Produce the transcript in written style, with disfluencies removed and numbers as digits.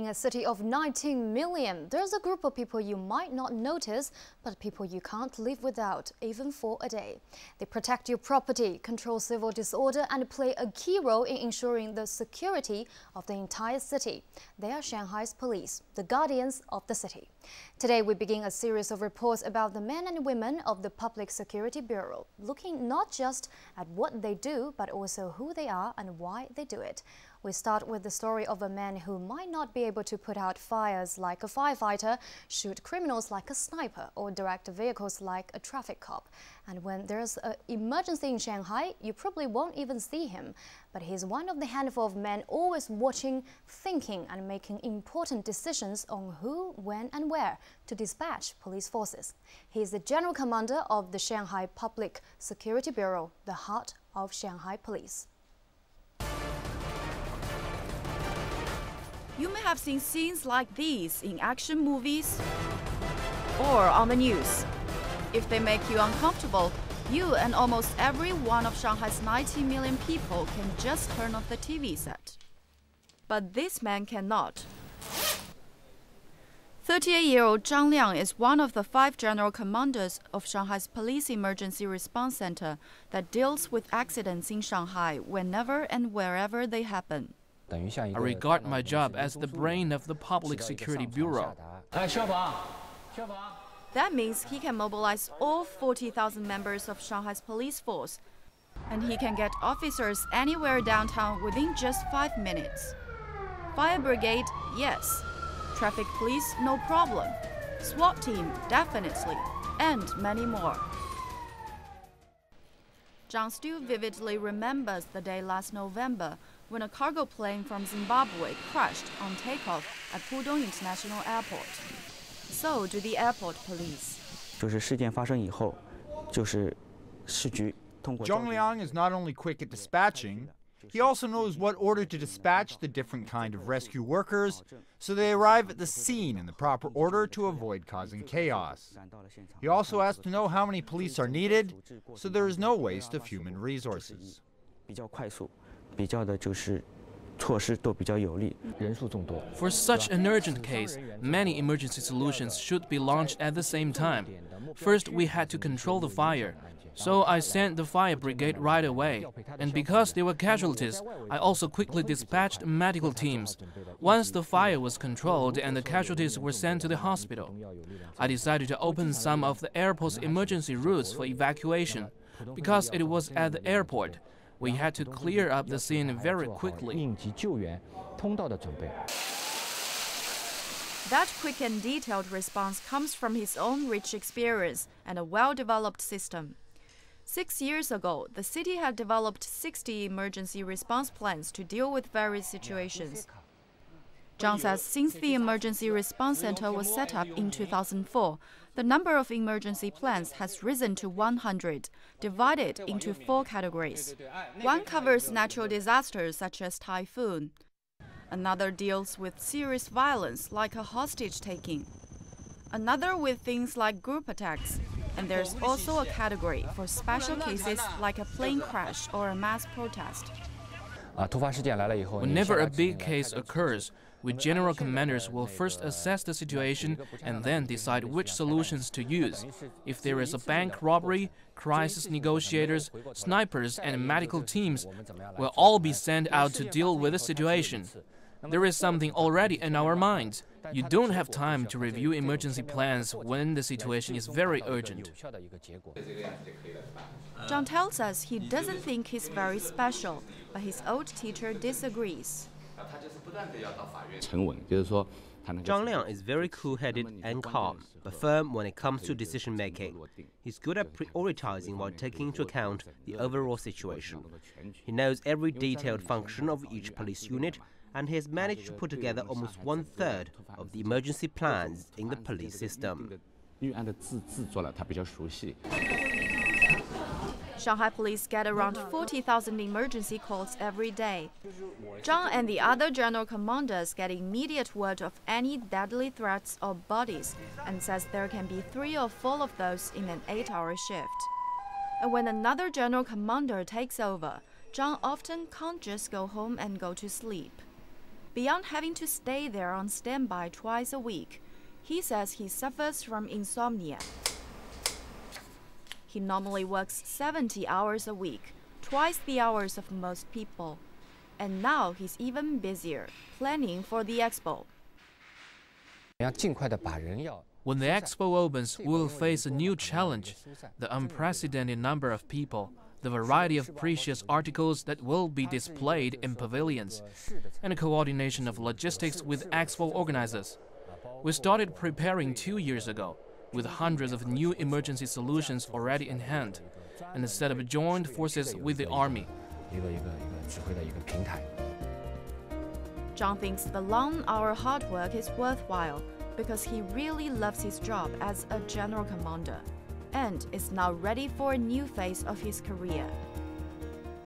In a city of 19 million, there's a group of people you might not notice, but people you can't live without, even for a day. They protect your property, control civil disorder, and play a key role in ensuring the security of the entire city. They are Shanghai's police, the guardians of the city. Today, we begin a series of reports about the men and women of the Public Security Bureau, looking not just at what they do, but also who they are and why they do it. We start with the story of a man who might not be able to put out fires like a firefighter, shoot criminals like a sniper, or direct vehicles like a traffic cop. And when there's an emergency in Shanghai, you probably won't even see him. But he's one of the handful of men always watching, thinking, and making important decisions on who, when, and where to dispatch police forces. He is the General Commander of the Shanghai Public Security Bureau, the heart of Shanghai Police. You may have seen scenes like these in action movies or on the news. If they make you uncomfortable, you and almost every one of Shanghai's 90 million people can just turn off the TV set. But this man cannot. 38-year-old Zhang Liang is one of the 5 general commanders of Shanghai's Police Emergency Response Center that deals with accidents in Shanghai whenever and wherever they happen. I regard my job as the brain of the Public Security Bureau. That means he can mobilize all 40,000 members of Shanghai's police force, and he can get officers anywhere downtown within just 5 minutes. Fire brigade, yes. Traffic police, no problem. SWAT team, definitely. And many more. Zhang still vividly remembers the day last November when a cargo plane from Zimbabwe crashed on takeoff at Pudong International Airport. So do the airport police. Zhang Liang is not only quick at dispatching, he also knows what order to dispatch the different kind of rescue workers, so they arrive at the scene in the proper order to avoid causing chaos. He also has to know how many police are needed, so there is no waste of human resources. For such an urgent case, many emergency solutions should be launched at the same time. First, we had to control the fire. So I sent the fire brigade right away. And because there were casualties, I also quickly dispatched medical teams. Once the fire was controlled and the casualties were sent to the hospital, I decided to open some of the airport's emergency routes for evacuation. Because it was at the airport, we had to clear up the scene very quickly. That quick and detailed response comes from his own rich experience and a well-developed system. 6 years ago, the city had developed 60 emergency response plans to deal with various situations. Zhang says since the Emergency Response Center was set up in 2004, the number of emergency plans has risen to 100, divided into 4 categories. One covers natural disasters such as typhoon. Another deals with serious violence like a hostage-taking. Another with things like group attacks. And there's also a category for special cases like a plane crash or a mass protest. Whenever a big case occurs, we general commanders will first assess the situation and then decide which solutions to use. If there is a bank robbery, crisis negotiators, snipers, and medical teams will all be sent out to deal with the situation. There is something already in our minds. You don't have time to review emergency plans when the situation is very urgent. Zhang tells us he doesn't think he's very special, but his old teacher disagrees. Zhang Liang is very cool-headed and calm, but firm when it comes to decision-making. He's good at prioritizing while taking into account the overall situation. He knows every detailed function of each police unit, and he has managed to put together almost 1/3 of the emergency plans in the police system. Shanghai police get around 40,000 emergency calls every day. Zhang and the other general commanders get immediate word of any deadly threats or bodies and says there can be 3 or 4 of those in an 8-hour shift. And when another general commander takes over, Zhang often can't just go home and go to sleep. Beyond having to stay there on standby twice a week, he says he suffers from insomnia. He normally works 70 hours a week, twice the hours of most people. And now he's even busier, planning for the expo. When the expo opens, we will face a new challenge: the unprecedented number of people, the variety of precious articles that will be displayed in pavilions, and the coordination of logistics with expo organizers. We started preparing 2 years ago, with hundreds of new emergency solutions already in hand, and set up joint forces with the army. Zhang thinks the long-hour hard work is worthwhile because he really loves his job as a general commander and is now ready for a new phase of his career.